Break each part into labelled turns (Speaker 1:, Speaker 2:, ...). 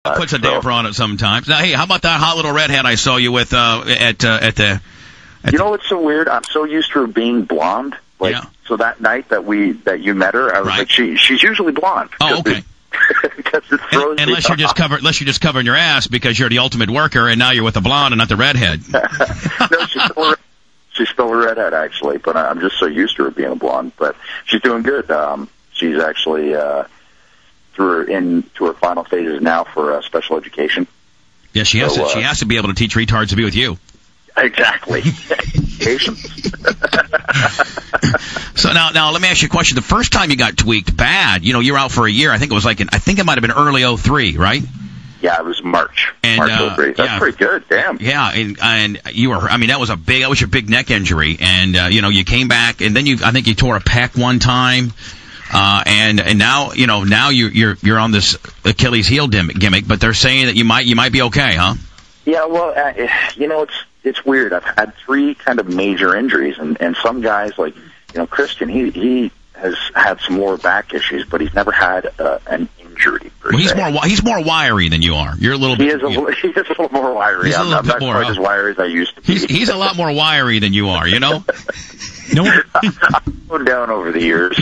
Speaker 1: Puts a damper on it sometimes. Now, hey, how about that hot little redhead I saw you with at the?
Speaker 2: You know what's so weird? I'm so used to her being blonde. So that night that you met her, I was like, she's usually blonde.
Speaker 1: Oh, okay.
Speaker 2: Because it throws
Speaker 1: unless you're just covering your ass because you're the ultimate worker, and now you're with the blonde and not the redhead.
Speaker 2: No, she's still a redhead actually, but I'm just so used to her being a blonde. But she's doing good. She's actually into her final phases now for special education.
Speaker 1: Yeah, she has to be able to teach retards to be with you.
Speaker 2: Exactly. Patience.
Speaker 1: So now let me ask you a question. The first time you got tweaked bad, you're out for a year. I think it might have been early 2003, right?
Speaker 2: Yeah, it was March 2003. That's pretty good. Damn.
Speaker 1: Yeah, and you were. I mean, that was your big neck injury, and you came back, and then I think you tore a pec one time, and now you're on this Achilles heel gimmick, but they're saying that you might be okay, huh?
Speaker 2: Yeah, well, it's weird. I've had 3 kind of major injuries, and some guys like Christian, he has had some lower back issues, but he's never had an injury.
Speaker 1: He's more wiry than you are. You're a little bit.
Speaker 2: He is a little more wiry. I'm not quite as wiry as I used to be.
Speaker 1: He's a lot more wiry than you are.
Speaker 3: No.
Speaker 2: I've gone down over the years.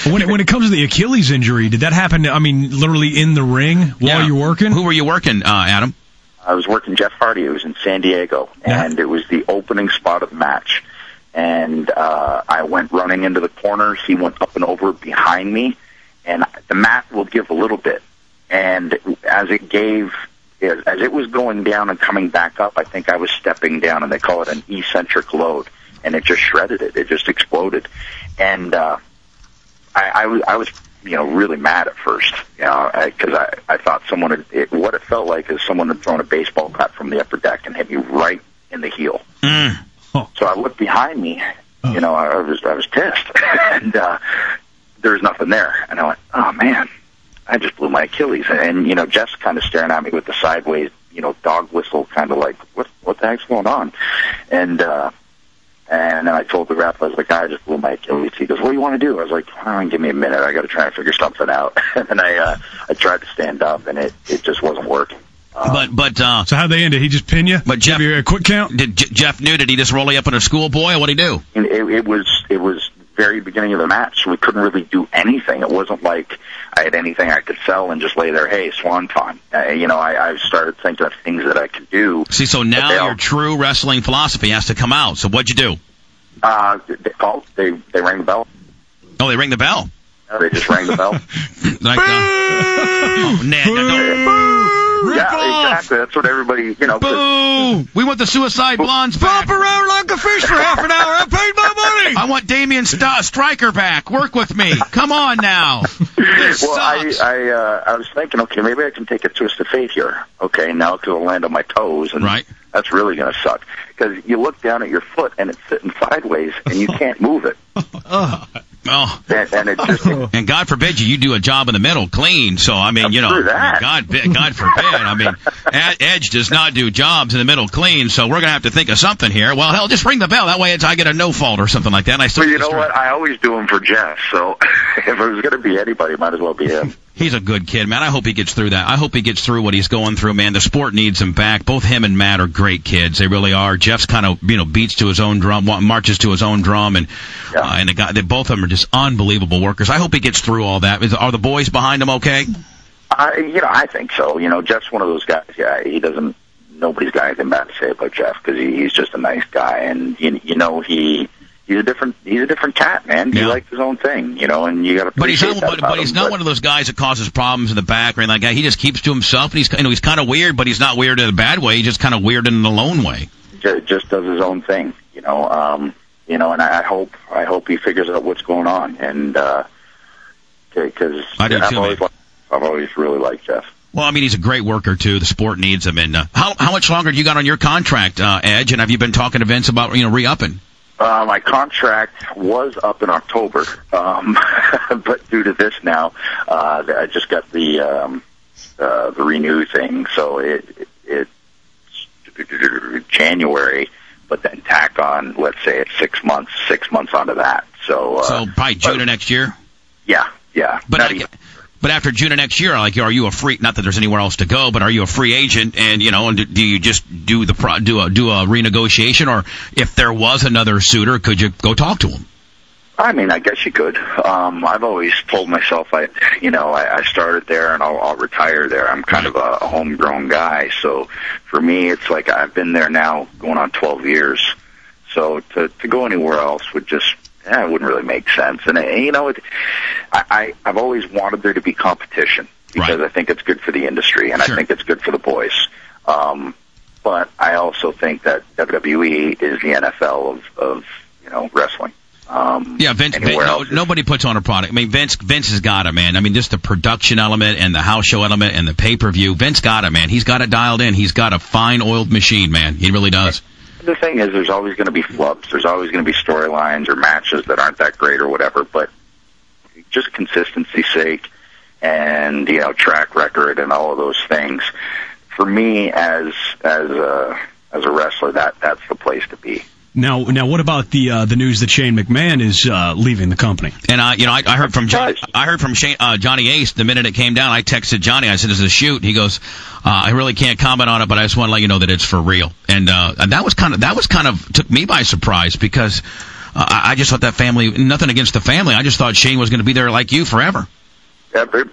Speaker 3: When it comes to the Achilles injury, did that happen? I mean, literally in the ring while you're working?
Speaker 1: Who were you working, Adam?
Speaker 2: I was working Jeff Hardy. It was in San Diego, and it was the opening spot of the match. And I went running into the corner. He went up and over behind me, and the mat will give a little bit. And as it was going down and coming back up, I think I was stepping down, and they call it an eccentric load, and it just shredded it. It just exploded. And I was really mad at first, because I thought what it felt like is someone had thrown a baseball bat from the upper deck and hit me right in the heel. So I looked behind me, I was pissed, and there's nothing there. And I went, oh man, I just blew my Achilles. And Jeff's kind of staring at me with the sideways, dog whistle, kind of like, what the heck's going on? And then I told the ref, I was like, I just blew my Achilles. He goes, what do you want to do? I was like, give me a minute. I got to try and figure something out. And I tried to stand up, and it just wasn't working.
Speaker 3: So how'd they end it? He just pin you?
Speaker 1: But Jeff,
Speaker 3: give you a quick count?
Speaker 1: Did Jeff knew? Did he just roll you up in a schoolboy, or what'd he do?
Speaker 2: It was very beginning of the match, so we couldn't really do anything. It wasn't like I had anything I could sell and just lay there, hey, swanton. I started thinking of things that I could do.
Speaker 1: See, so now your true wrestling philosophy has to come out. So what'd you do?
Speaker 2: They called. They rang the bell.
Speaker 1: Oh, they rang the bell?
Speaker 2: No, they just rang the bell. Yeah, exactly. That's what everybody,
Speaker 1: Boo! We want the Suicide Blondes back.
Speaker 3: Flop around like a fish for half an hour. I paid my money.
Speaker 1: I want Damian Stryker back. Work with me. Come on now. This sucks.
Speaker 2: I was thinking, okay, maybe I can take a twist of fate here. Okay, now it'll land on my toes, and that's really going to suck. Because you look down at your foot, and it's sitting sideways, and you can't move it. And it just
Speaker 1: and God forbid you do a job in the middle clean. So I mean, God forbid. I mean, Edge does not do jobs in the middle clean. So we're gonna have to think of something here. Well, hell, just ring the bell. That way, I get a no fault or something like that. And I still.
Speaker 2: Well, you know what? I always do them for Jeff. So if it was gonna be anybody, it might as well be him.
Speaker 1: He's a good kid, man. I hope he gets through that. I hope he gets through what he's going through, man. The sport needs him back. Both him and Matt are great kids. They really are. Jeff's kind of, beats to his own drum, marches to his own drum, and both of them are just unbelievable workers. I hope he gets through all that. Are the boys behind him okay?
Speaker 2: I think so. Jeff's one of those guys. Yeah, nobody's got anything bad to say about Jeff because he's just a nice guy, and he's a different cat, man. He likes his own thing, and you got to appreciate that.
Speaker 1: But he's not one of those guys that causes problems in the back or anything like that. He just keeps to himself, and he's kind of weird, but he's not weird in a bad way. He's just kind of weird in an alone way.
Speaker 2: Just does his own thing, and I hope he figures out what's going on, and because I've always really liked Jeff.
Speaker 1: Well, I mean, he's a great worker too. The sport needs him. And how much longer do you got on your contract, Edge? And have you been talking to Vince about re-upping?
Speaker 2: My contract was up in October, but due to this now, I just got the renew thing, so it's January, but then tack on, let's say it's 6 months onto that. So
Speaker 1: probably June of next year.
Speaker 2: Yeah.
Speaker 1: But But after June of next year, like, are you a free? Not that there's anywhere else to go, but are you a free agent? And and do you just do a renegotiation, or if there was another suitor, could you go talk to him?
Speaker 2: I mean, I guess you could. I've always told myself I started there and I'll retire there. I'm kind of a homegrown guy, so for me, it's like I've been there now going on 12 years. So to go anywhere else would just it wouldn't really make sense. And I've always wanted there to be competition because I think it's good for the industry and I think it's good for the boys. But I also think that WWE is the NFL of wrestling.
Speaker 1: Vince nobody puts on a product. I mean, Vince has got it, man. I mean, just the production element and the house show element and the pay-per-view. Vince got it, man. He's got it dialed in. He's got a fine oiled machine, man. He really does.
Speaker 2: The thing is, there's always going to be flubs. There's always going to be storylines or matches that aren't that great or whatever. But just consistency's sake and track record and all of those things. For me, as a wrestler, that's the place to be.
Speaker 3: Now, what about the news that Shane McMahon is leaving the company?
Speaker 1: And I heard from Johnny Ace the minute it came down. I texted Johnny. I said, "Is it a shoot?" He goes, "I really can't comment on it, but I just want to let you know that it's for real." And that was kind of took me by surprise because I just thought that family. Nothing against the family. I just thought Shane was going to be there like you forever.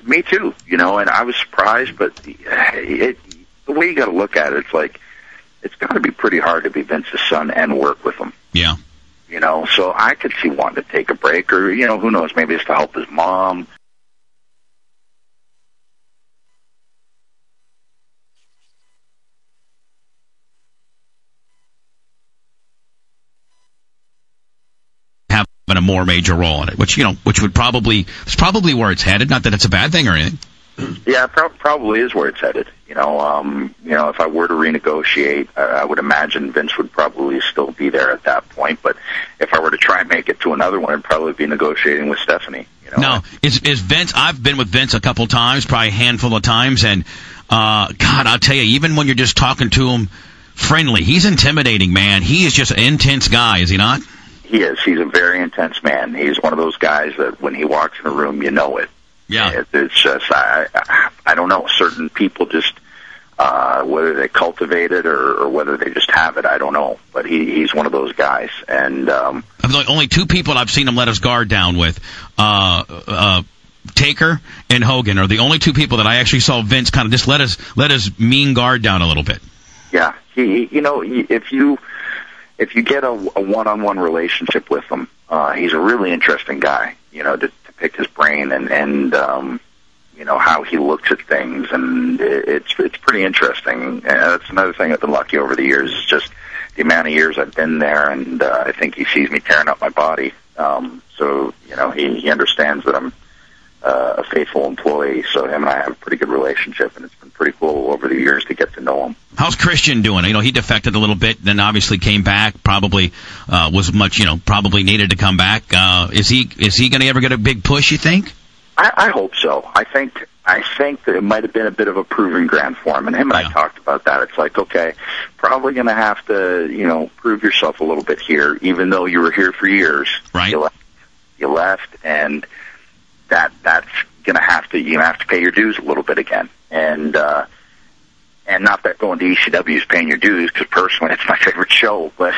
Speaker 2: Me too. And I was surprised, but the way you got to look at it, it's like. It's got to be pretty hard to be Vince's son and work with him.
Speaker 1: Yeah.
Speaker 2: So I could see wanting to take a break or, who knows, maybe it's to help his mom.
Speaker 1: Having a more major role in it, which would it's probably where it's headed. Not that it's a bad thing or anything.
Speaker 2: Yeah, probably is where it's headed. If I were to renegotiate, I would imagine Vince would probably still be there at that point. But if I were to try and make it to another one, I'd probably be negotiating with Stephanie.
Speaker 1: No, is Vince? I've been with Vince a couple times, probably a handful of times, and God, I'll tell you, even when you're just talking to him friendly, he's intimidating, man. He is just an intense guy, is he not?
Speaker 2: He is. He's a very intense man. He's one of those guys that when he walks in a room, you know it.
Speaker 1: Yeah.
Speaker 2: It's just, I don't know, certain people just, whether they cultivate it or whether they just have it, I don't know. But he's one of those guys. And
Speaker 1: only two people I've seen him let his guard down with, Taker and Hogan are the only two people that I actually saw Vince kind of just let his mean guard down a little bit.
Speaker 2: Yeah. If you get a one-on-one relationship with him, he's a really interesting guy, to pick his brain and how he looks at things, and it's pretty interesting. And that's another thing I've been lucky over the years is just the amount of years I've been there, and I think he sees me tearing up my body. So he understands that I'm a faithful employee. So him and I have a pretty good relationship, and it's been pretty cool over the years to get to know him.
Speaker 1: How's Christian doing? He defected a little bit, then obviously came back. Probably was much, probably needed to come back. Is he going to ever get a big push? You think?
Speaker 2: I hope so. I think that it might have been a bit of a proving ground for him, and him and I talked about that. It's like, okay, probably going to have to, prove yourself a little bit here, even though you were here for years.
Speaker 1: Right.
Speaker 2: You left, and that's going to have to pay your dues a little bit again, and not that going to ECW is paying your dues, because personally it's my favorite show, but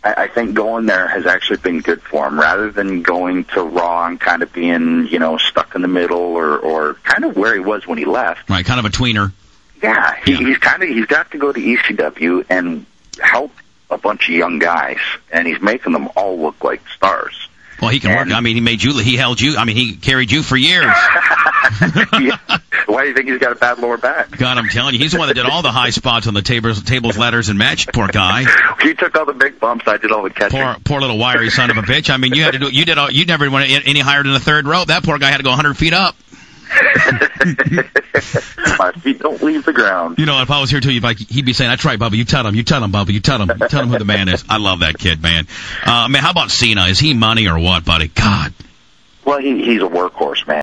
Speaker 2: I think going there has actually been good for him, rather than going to Raw and kind of being, stuck in the middle or kind of where he was when he left.
Speaker 1: Right, kind of a tweener.
Speaker 2: Yeah, he's got to go to ECW and help a bunch of young guys, and he's making them all look like stars.
Speaker 1: Well, he can work. I mean, he held you. I mean, he carried you for years.
Speaker 2: Yeah. Why do you think he's got a bad lower back?
Speaker 1: God, I'm telling you, he's the one that did all the high spots on the tables, ladders, and match. Poor guy.
Speaker 2: He took all the big bumps. I did all the catching.
Speaker 1: Poor little wiry son of a bitch. I mean, you had to do. You never went any higher than the third rope. That poor guy had to go 100 feet up.
Speaker 2: My feet don't leave the ground.
Speaker 1: If I was here too, he'd be saying, "That's right, Bubba. You tell him, Bubba. You tell him who the man is." I love that kid, man. Man, how about Cena? Is he money or what, buddy? God.
Speaker 2: Well, he's a workhorse, man.